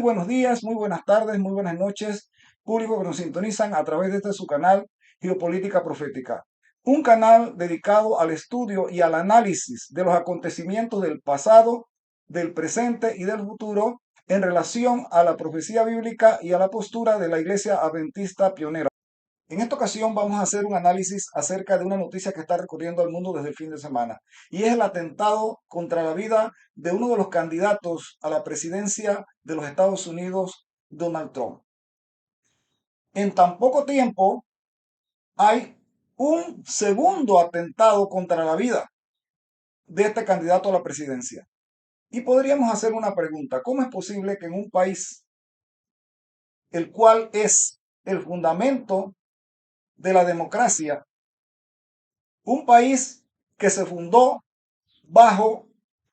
Muy buenos días, muy buenas tardes, muy buenas noches, público que nos sintonizan a través de este su canal Geopolítica Profética, un canal dedicado al estudio y al análisis de los acontecimientos del pasado, del presente y del futuro en relación a la profecía bíblica y a la postura de la Iglesia Adventista pionera. En esta ocasión vamos a hacer un análisis acerca de una noticia que está recorriendo al mundo desde el fin de semana, y es el atentado contra la vida de uno de los candidatos a la presidencia de los Estados Unidos, Donald Trump. En tan poco tiempo hay un segundo atentado contra la vida de este candidato a la presidencia. Y podríamos hacer una pregunta: ¿cómo es posible que en un país el cual es el fundamento de la democracia, un país que se fundó bajo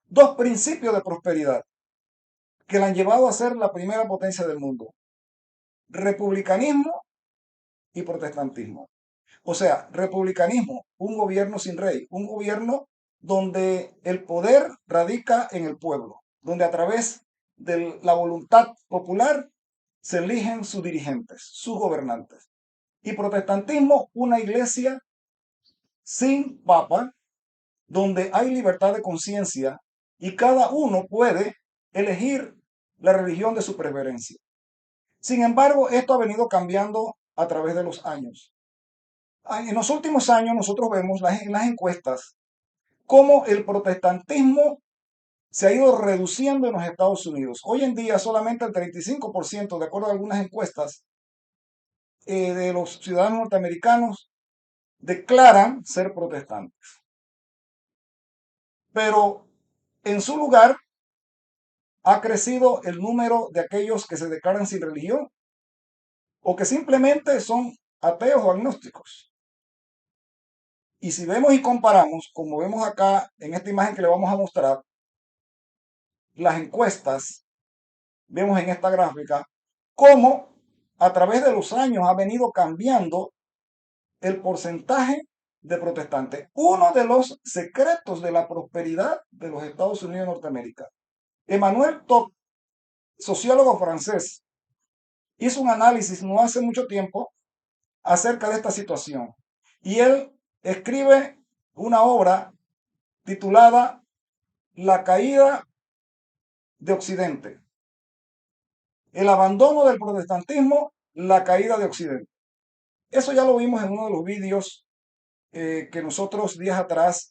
dos principios de prosperidad que la han llevado a ser la primera potencia del mundo: republicanismo y protestantismo? O sea, republicanismo, un gobierno sin rey, un gobierno donde el poder radica en el pueblo, donde a través de la voluntad popular se eligen sus dirigentes, sus gobernantes. Y protestantismo, una iglesia sin papa, donde hay libertad de conciencia y cada uno puede elegir la religión de su preferencia. Sin embargo, esto ha venido cambiando a través de los años. En los últimos años nosotros vemos en las encuestas cómo el protestantismo se ha ido reduciendo en los Estados Unidos. Hoy en día solamente el 35%, de acuerdo a algunas encuestas, de los ciudadanos norteamericanos declaran ser protestantes. Pero en su lugar ha crecido el número de aquellos que se declaran sin religión o que simplemente son ateos o agnósticos. Y si vemos y comparamos, como vemos acá en esta imagen que le vamos a mostrar, las encuestas, vemos en esta gráfica cómo a través de los años ha venido cambiando el porcentaje de protestantes. Uno de los secretos de la prosperidad de los Estados Unidos de Norteamérica. Emmanuel Todd, sociólogo francés, hizo un análisis no hace mucho tiempo acerca de esta situación. Y él escribe una obra titulada La caída de Occidente. El abandono del protestantismo, la caída de Occidente. Eso ya lo vimos en uno de los vídeos que nosotros días atrás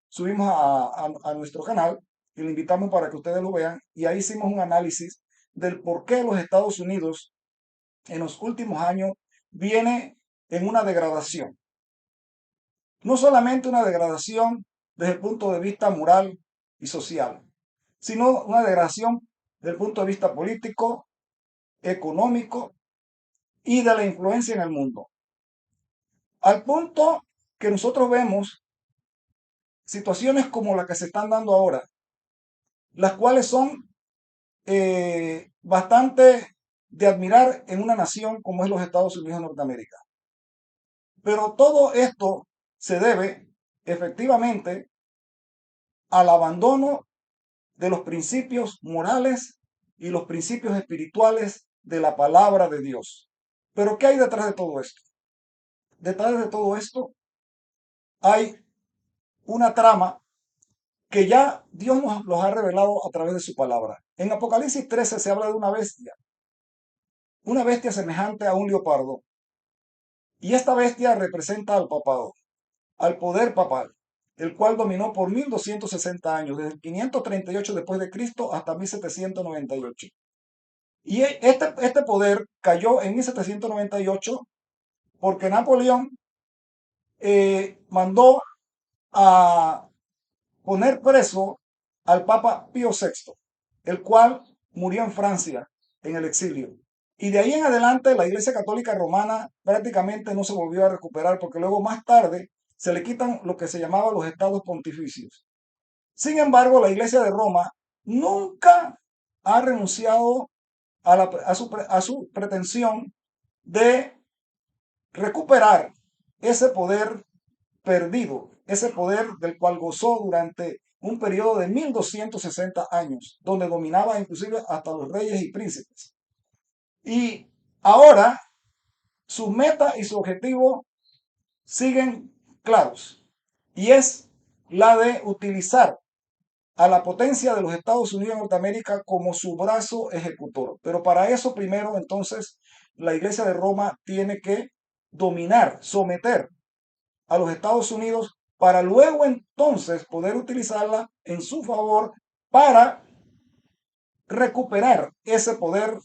subimos a nuestro canal, y le invitamos para que ustedes lo vean. Y ahí hicimos un análisis del por qué los Estados Unidos en los últimos años viene en una degradación. No solamente una degradación desde el punto de vista moral y social, sino una degradación desde el punto de vista político, económico y de la influencia en el mundo. Al punto que nosotros vemos situaciones como las que se están dando ahora, las cuales son bastante de admirar en una nación como es los Estados Unidos de Norteamérica. Pero todo esto se debe efectivamente al abandono de los principios morales y los principios espirituales de la palabra de Dios. Pero ¿qué hay detrás de todo esto? Detrás de todo esto hay una trama que ya Dios nos los ha revelado a través de su palabra. En Apocalipsis 13 se habla de una bestia semejante a un leopardo. Y esta bestia representa al papado, al poder papal, el cual dominó por 1260 años, desde el 538 después de Cristo hasta 1798. Y este poder cayó en 1798 porque Napoleón mandó a poner preso al Papa Pío VI, el cual murió en Francia en el exilio. Y de ahí en adelante la Iglesia Católica Romana prácticamente no se volvió a recuperar, porque luego más tarde se le quitan lo que se llamaba los estados pontificios. Sin embargo, la Iglesia de Roma nunca ha renunciado a su pretensión de recuperar ese poder perdido, ese poder del cual gozó durante un periodo de 1260 años, donde dominaba inclusive hasta los reyes y príncipes. Y ahora su meta y su objetivo siguen claros, y es la de utilizar a la potencia de los Estados Unidos de Norteamérica como su brazo ejecutor. Pero para eso primero entonces la Iglesia de Roma tiene que dominar, someter a los Estados Unidos para luego entonces poder utilizarla en su favor para recuperar ese poder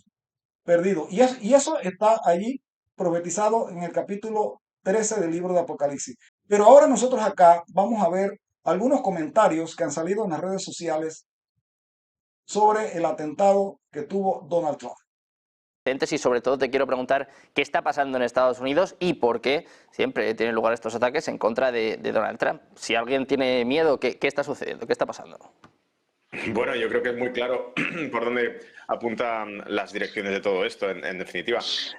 perdido. Y eso está allí profetizado en el capítulo 13 del libro de Apocalipsis. Pero ahora nosotros acá vamos a ver algunos comentarios que han salido en las redes sociales sobre el atentado que tuvo Donald Trump. Y sobre todo te quiero preguntar qué está pasando en Estados Unidos y por qué siempre tienen lugar estos ataques en contra de Donald Trump. Si alguien tiene miedo, ¿qué está sucediendo? ¿Qué está pasando? Bueno, yo creo que es muy claro por dónde apuntan las direcciones de todo esto, en definitiva.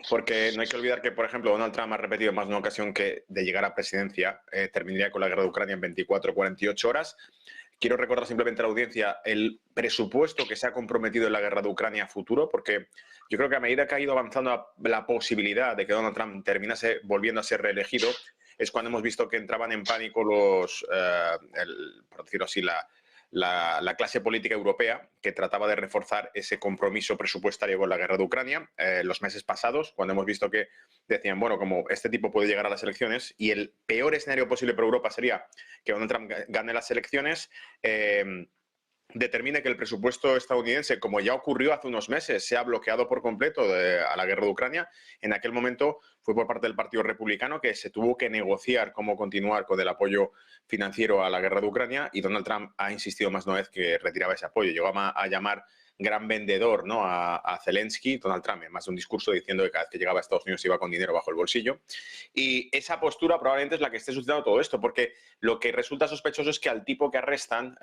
Porque no hay que olvidar que, por ejemplo, Donald Trump ha repetido en más de una ocasión que de llegar a presidencia terminaría con la guerra de Ucrania en 24 o 48 horas. Quiero recordar simplemente a la audiencia el presupuesto que se ha comprometido en la guerra de Ucrania a futuro, porque yo creo que a medida que ha ido avanzando la posibilidad de que Donald Trump terminase volviendo a ser reelegido, es cuando hemos visto que entraban en pánico por decirlo así, la clase política europea, que trataba de reforzar ese compromiso presupuestario con la guerra de Ucrania los meses pasados, cuando hemos visto que decían, bueno, como este tipo puede llegar a las elecciones y el peor escenario posible para Europa sería que Donald Trump gane las elecciones, determine que el presupuesto estadounidense, como ya ocurrió hace unos meses, se ha bloqueado por completo a la guerra de Ucrania. En aquel momento fue por parte del Partido Republicano que se tuvo que negociar cómo continuar con el apoyo financiero a la guerra de Ucrania, y Donald Trump ha insistido más de una vez que retiraba ese apoyo. Llegó a llamar gran vendedor, ¿no?, a Zelensky, Donald Trump, en más de un discurso diciendo que cada vez que llegaba a Estados Unidos iba con dinero bajo el bolsillo. Y esa postura probablemente es la que esté suscitando todo esto, porque lo que resulta sospechoso es que al tipo que arrestan,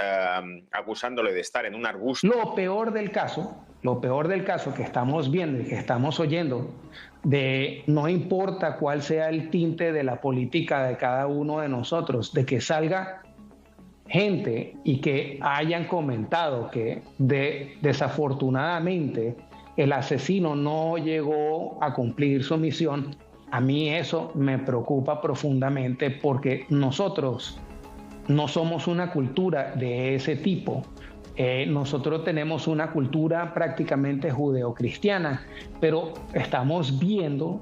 acusándole de estar en un arbusto... Lo peor del caso que estamos viendo y que estamos oyendo, de no importa cuál sea el tinte de la política de cada uno de nosotros, de que salga gente y que hayan comentado que desafortunadamente el asesino no llegó a cumplir su misión, a mí eso me preocupa profundamente, porque nosotros no somos una cultura de ese tipo. Nosotros tenemos una cultura prácticamente judeocristiana, pero estamos viendo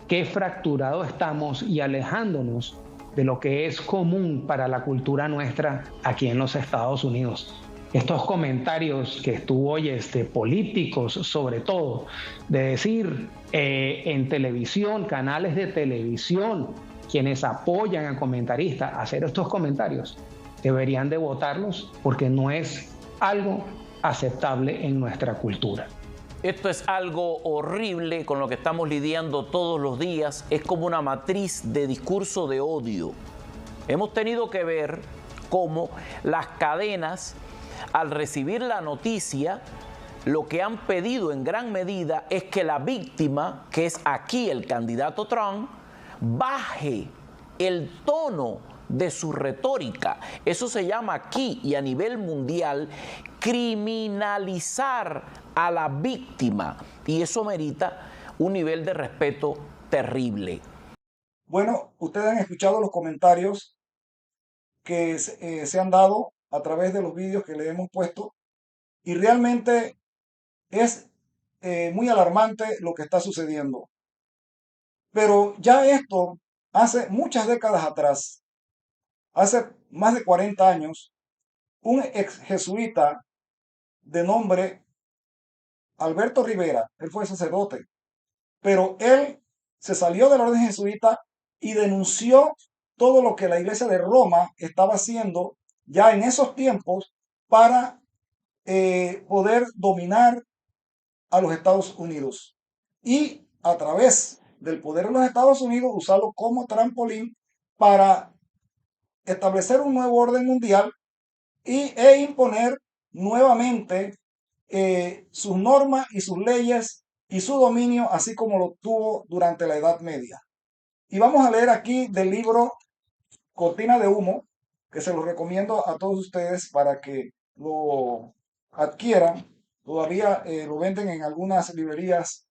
qué fracturado estamos y alejándonos de lo que es común para la cultura nuestra aquí en los Estados Unidos. Estos comentarios que tú oyes de políticos, sobre todo, de decir en televisión, canales de televisión, quienes apoyan a comentaristas a hacer estos comentarios, deberían de votarlos, porque no es algo aceptable en nuestra cultura. Esto es algo horrible con lo que estamos lidiando todos los días. Es como una matriz de discurso de odio. Hemos tenido que ver cómo las cadenas, al recibir la noticia, lo que han pedido en gran medida es que la víctima, que es aquí el candidato Trump, baje el tono de su retórica. Eso se llama aquí y a nivel mundial criminalizar a la víctima, y eso merita un nivel de respeto terrible. Bueno, ustedes han escuchado los comentarios que se han dado a través de los vídeos que le hemos puesto, y realmente es muy alarmante lo que está sucediendo. Pero ya esto, hace muchas décadas atrás, hace más de 40 años, un ex jesuita de nombre Alberto Rivera, él fue sacerdote, pero él se salió de la orden jesuita y denunció todo lo que la iglesia de Roma estaba haciendo ya en esos tiempos para poder dominar a los Estados Unidos, y a través del poder de los Estados Unidos usarlo como trampolín para establecer un nuevo orden mundial e imponer nuevamente sus normas y sus leyes y su dominio, así como lo tuvo durante la Edad Media. Y vamos a leer aquí del libro Cortina de Humo, que se los recomiendo a todos ustedes para que lo adquieran. Todavía lo venden en algunas librerías,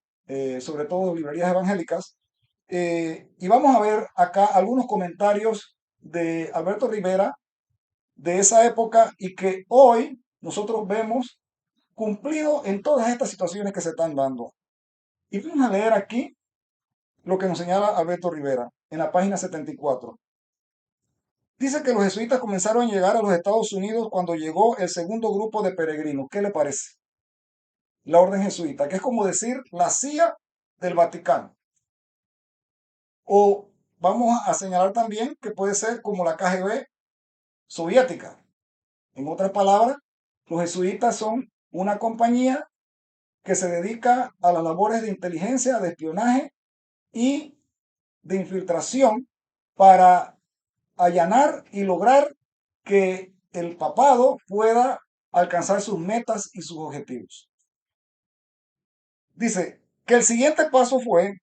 sobre todo librerías evangélicas. Y vamos a ver acá algunos comentarios de Alberto Rivera de esa época y que hoy nosotros vemos cumplido en todas estas situaciones que se están dando. Y vamos a leer aquí lo que nos señala Alberto Rivera en la página 74. Dice que los jesuitas comenzaron a llegar a los Estados Unidos cuando llegó el segundo grupo de peregrinos. ¿Qué le parece? La orden jesuita, que es como decir la CIA del Vaticano. O vamos a señalar también que puede ser como la KGB soviética. En otras palabras, los jesuitas son una compañía que se dedica a las labores de inteligencia, de espionaje y de infiltración para allanar y lograr que el papado pueda alcanzar sus metas y sus objetivos. Dice que el siguiente paso fue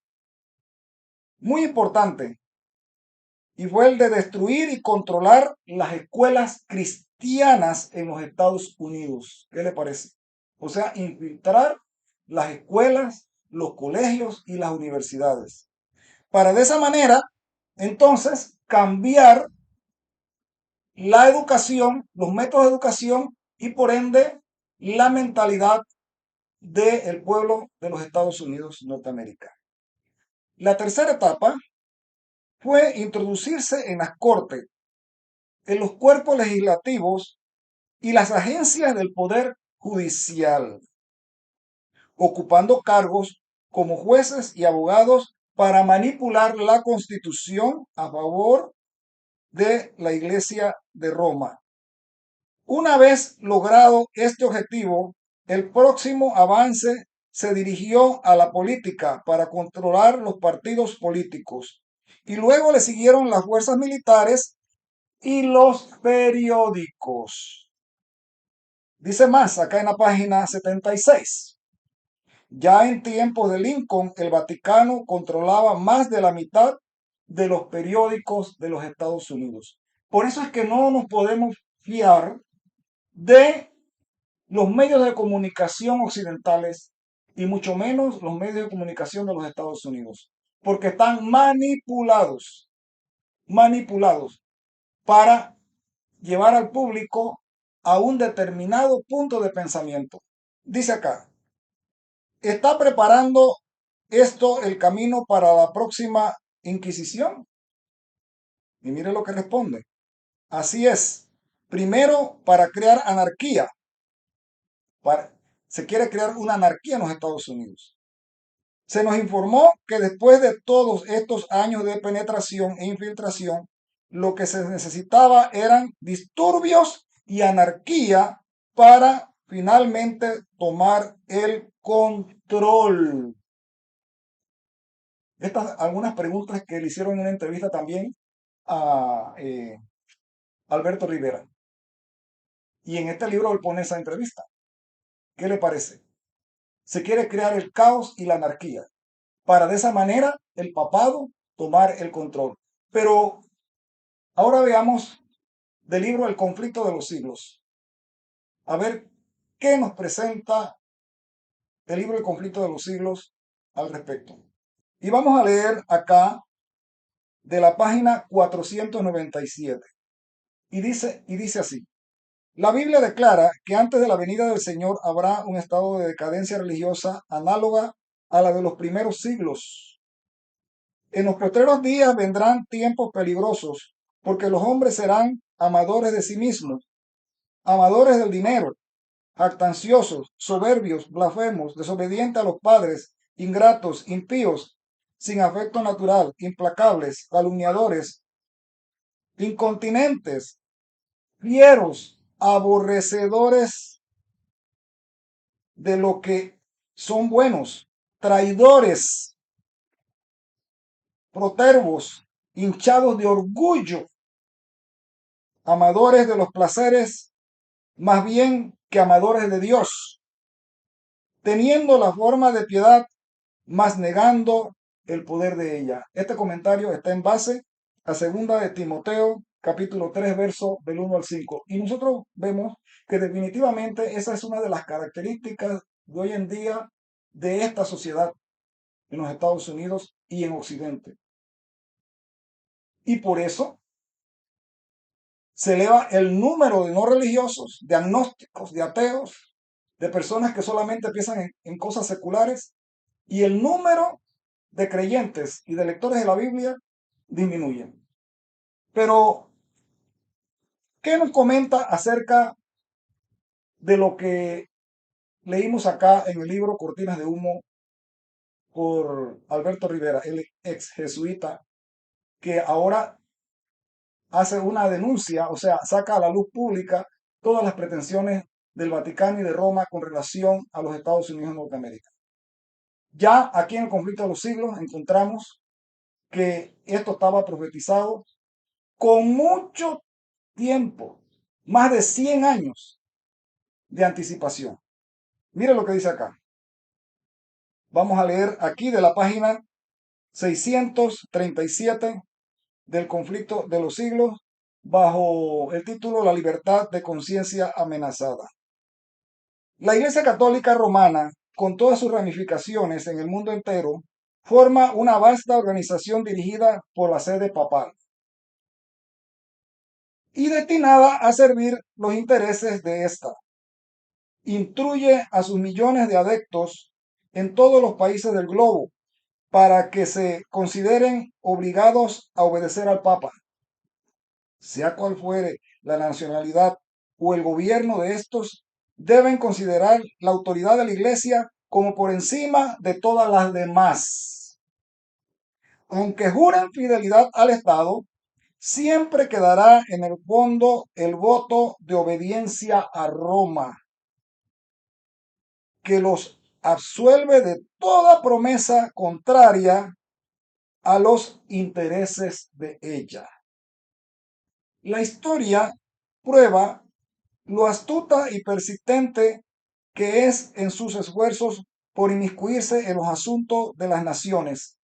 muy importante y fue el de destruir y controlar las escuelas cristianas en los Estados Unidos. ¿Qué le parece? O sea, infiltrar las escuelas, los colegios y las universidades. Para de esa manera, entonces, cambiar la educación, los métodos de educación y por ende la mentalidad del pueblo de los Estados Unidos Norteamérica. La tercera etapa fue introducirse en las cortes, en los cuerpos legislativos y las agencias del poder judicial, ocupando cargos como jueces y abogados para manipular la Constitución a favor de la Iglesia de Roma. Una vez logrado este objetivo, el próximo avance se dirigió a la política para controlar los partidos políticos y luego le siguieron las fuerzas militares y los periódicos. Dice más acá en la página 76. Ya en tiempos de Lincoln, el Vaticano controlaba más de la mitad de los periódicos de los Estados Unidos. Por eso es que no nos podemos fiar de los medios de comunicación occidentales y mucho menos los medios de comunicación de los Estados Unidos, porque están manipulados para llevar al público a un determinado punto de pensamiento. Dice acá, ¿está preparando esto el camino para la próxima Inquisición? Y mire lo que responde. Así es. Primero, para crear anarquía. Se quiere crear una anarquía en los Estados Unidos. Se nos informó que después de todos estos años de penetración e infiltración, lo que se necesitaba eran disturbios y anarquía para finalmente tomar el control. Estas algunas preguntas que le hicieron en una entrevista también a Alberto Rivera. Y en este libro él pone esa entrevista. ¿Qué le parece? Se quiere crear el caos y la anarquía para de esa manera el papado tomar el control. Pero ahora veamos del libro El conflicto de los siglos. A ver qué nos presenta el libro El conflicto de los siglos al respecto. Y vamos a leer acá de la página 497. Y dice así. La Biblia declara que antes de la venida del Señor habrá un estado de decadencia religiosa análoga a la de los primeros siglos. En los postreros días vendrán tiempos peligrosos, porque los hombres serán amadores de sí mismos, amadores del dinero, jactanciosos, soberbios, blasfemos, desobedientes a los padres, ingratos, impíos, sin afecto natural, implacables, calumniadores, incontinentes, fieros, aborrecedores de lo que son buenos, traidores, protervos, hinchados de orgullo, amadores de los placeres más bien que amadores de Dios, teniendo la forma de piedad, mas negando el poder de ella. Este comentario está en base a 2 de Timoteo capítulo 3, verso del 1 al 5. Y nosotros vemos que definitivamente esa es una de las características de hoy en día de esta sociedad en los Estados Unidos y en Occidente. Y por eso se eleva el número de no religiosos, de agnósticos, de ateos, de personas que solamente piensan en cosas seculares, y el número de creyentes y de lectores de la Biblia disminuye. Pero, ¿qué nos comenta acerca de lo que leímos acá en el libro Cortinas de Humo por Alberto Rivera, el ex jesuita, que ahora hace una denuncia, o sea, saca a la luz pública todas las pretensiones del Vaticano y de Roma con relación a los Estados Unidos de Norteamérica? Ya aquí en el conflicto de los siglos encontramos que esto estaba profetizado con mucho tiempo, más de 100 años de anticipación. Mire lo que dice acá. Vamos a leer aquí de la página 637 del conflicto de los siglos bajo el título La libertad de conciencia amenazada. La Iglesia Católica Romana, con todas sus ramificaciones en el mundo entero, forma una vasta organización dirigida por la sede papal y destinada a servir los intereses de esta. Instruye a sus millones de adeptos en todos los países del globo para que se consideren obligados a obedecer al Papa, sea cual fuere la nacionalidad o el gobierno de estos. Deben considerar la autoridad de la Iglesia como por encima de todas las demás. Aunque juren fidelidad al Estado, siempre quedará en el fondo el voto de obediencia a Roma, que los absuelve de toda promesa contraria a los intereses de ella. La historia prueba lo astuta y persistente que es en sus esfuerzos por inmiscuirse en los asuntos de las naciones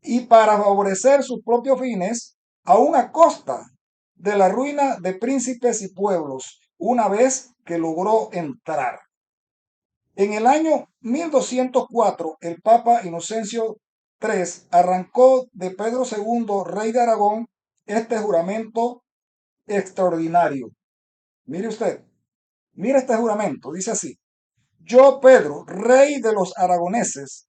y para favorecer sus propios fines, aun a costa de la ruina de príncipes y pueblos, una vez que logró entrar. En el año 1204, el Papa Inocencio III arrancó de Pedro II, rey de Aragón, este juramento extraordinario. Mire usted, mire este juramento, dice así: yo, Pedro, rey de los aragoneses,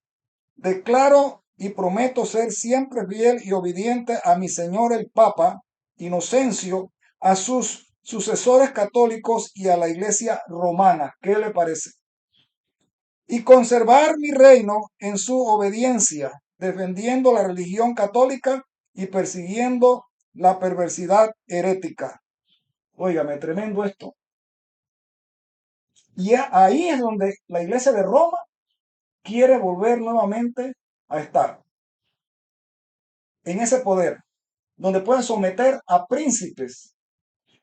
declaro y prometo ser siempre fiel y obediente a mi señor el Papa Inocencio, a sus sucesores católicos y a la Iglesia romana. ¿Qué le parece? Y conservar mi reino en su obediencia, defendiendo la religión católica y persiguiendo la perversidad herética. Óigame, tremendo esto. Y ahí es donde la Iglesia de Roma quiere volver nuevamente a estar, en ese poder, donde puedan someter a príncipes,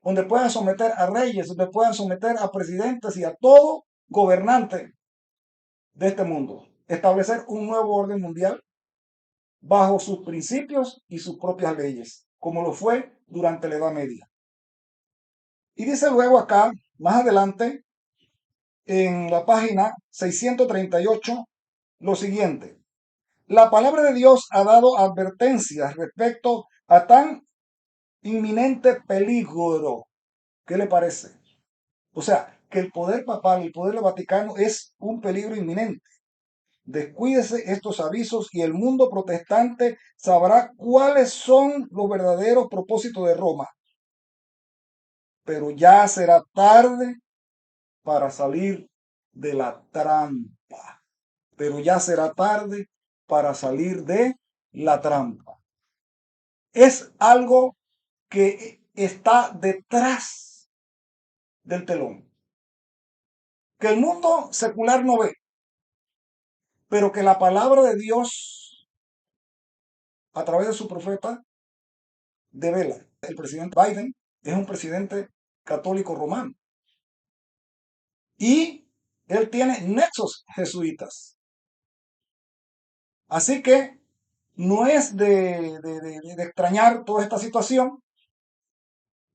donde puedan someter a reyes, donde puedan someter a presidentes y a todo gobernante de este mundo. Establecer un nuevo orden mundial bajo sus principios y sus propias leyes, como lo fue durante la Edad Media. Y dice luego acá, más adelante, en la página 638, lo siguiente: la palabra de Dios ha dado advertencias respecto a tan inminente peligro. ¿Qué le parece? O sea, que el poder papal, el poder del Vaticano es un peligro inminente. Descuídese estos avisos y el mundo protestante sabrá cuáles son los verdaderos propósitos de Roma. Pero ya será tarde para salir de la trampa. Pero ya será tarde para salir de la trampa. Es algo que está detrás del telón, que el mundo secular no ve, pero que la palabra de Dios, a través de su profeta, devela. El presidente Biden es un presidente católico romano y él tiene nexos jesuitas. Así que no es de extrañar toda esta situación,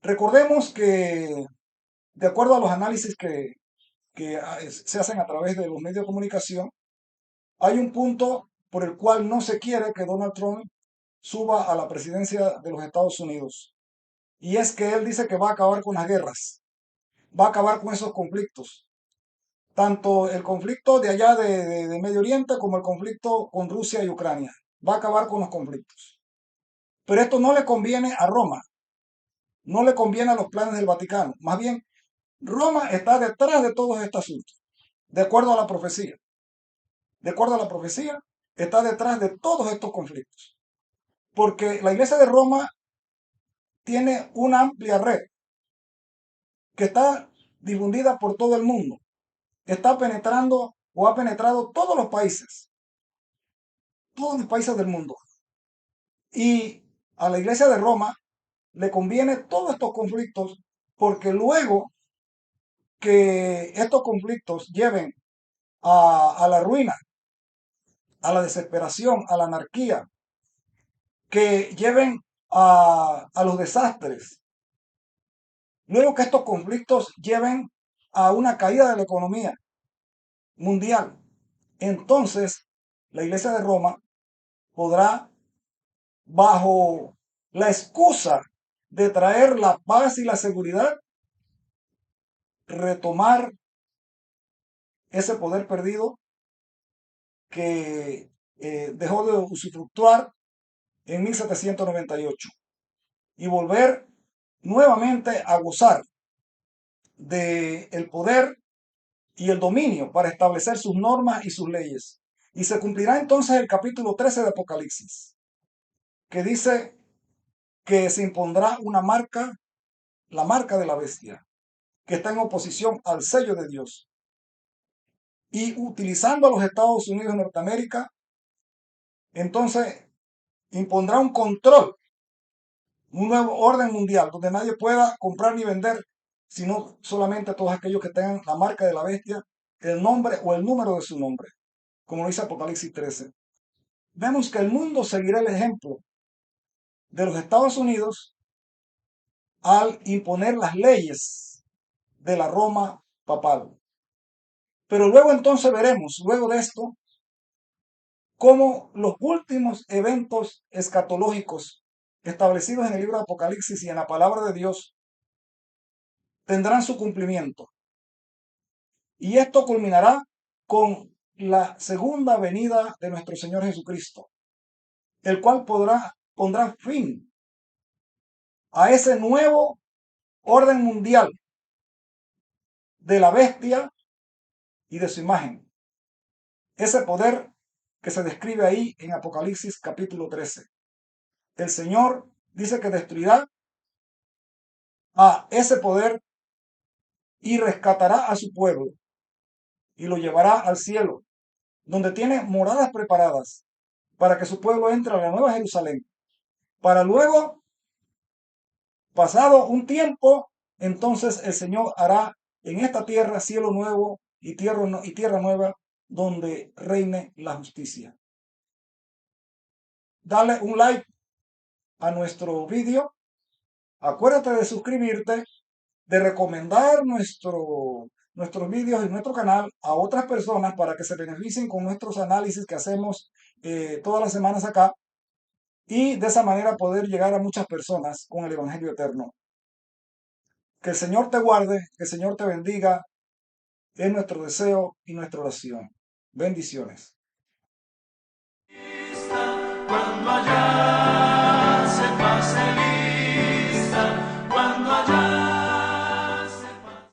Recordemos que, de acuerdo a los análisis que se hacen a través de los medios de comunicación, hay un punto por el cual no se quiere que Donald Trump suba a la presidencia de los Estados Unidos. Y es que él dice que va a acabar con las guerras, va a acabar con esos conflictos. Tanto el conflicto de allá de Medio Oriente como el conflicto con Rusia y Ucrania. Va a acabar con los conflictos. Pero esto no le conviene a Roma, no le conviene a los planes del Vaticano. Más bien, Roma está detrás de todos estos asuntos, de acuerdo a la profecía. De acuerdo a la profecía, está detrás de todos estos conflictos. Porque la iglesia de Roma tiene una amplia red que está difundida por todo el mundo. Está penetrando o ha penetrado todos los países del mundo. Y a la iglesia de Roma le conviene todos estos conflictos porque luego que estos conflictos lleven a la ruina, a la desesperación, a la anarquía, que lleven a los desastres, luego que estos conflictos lleven a una caída de la economía mundial, entonces la iglesia de Roma podrá, bajo la excusa de traer la paz y la seguridad, retomar ese poder perdido que dejó de usufructuar en 1798 y volver nuevamente a gozar del poder y el dominio para establecer sus normas y sus leyes. Y se cumplirá entonces el capítulo 13 de Apocalipsis, que dice que se impondrá una marca, la marca de la bestia, que está en oposición al sello de Dios. Y utilizando a los Estados Unidos de Norteamérica, entonces impondrá un control, un nuevo orden mundial, donde nadie pueda comprar ni vender, sino solamente todos aquellos que tengan la marca de la bestia, el nombre o el número de su nombre, como dice Apocalipsis 13. Vemos que el mundo seguirá el ejemplo de los Estados Unidos al imponer las leyes de la Roma papal. Pero luego entonces veremos, luego de esto, cómo los últimos eventos escatológicos establecidos en el libro de Apocalipsis y en la palabra de Dios tendrán su cumplimiento. Y esto culminará con la segunda venida de nuestro Señor Jesucristo, el cual pondrá fin a ese nuevo orden mundial de la bestia y de su imagen. Ese poder que se describe ahí en Apocalipsis capítulo 13. El Señor dice que destruirá a ese poder y rescatará a su pueblo y lo llevará al cielo, donde tiene moradas preparadas para que su pueblo entre a la Nueva Jerusalén, para luego, pasado un tiempo, entonces el Señor hará en esta tierra cielo nuevo y tierra nueva, donde reine la justicia. Dale un like a nuestro vídeo, acuérdate de suscribirte, de recomendar nuestros vídeos y nuestro canal a otras personas para que se beneficien con nuestros análisis que hacemos todas las semanas acá, y de esa manera poder llegar a muchas personas con el Evangelio eterno. Que el Señor te guarde, que el Señor te bendiga, es nuestro deseo y nuestra oración. Bendiciones. Cuando allá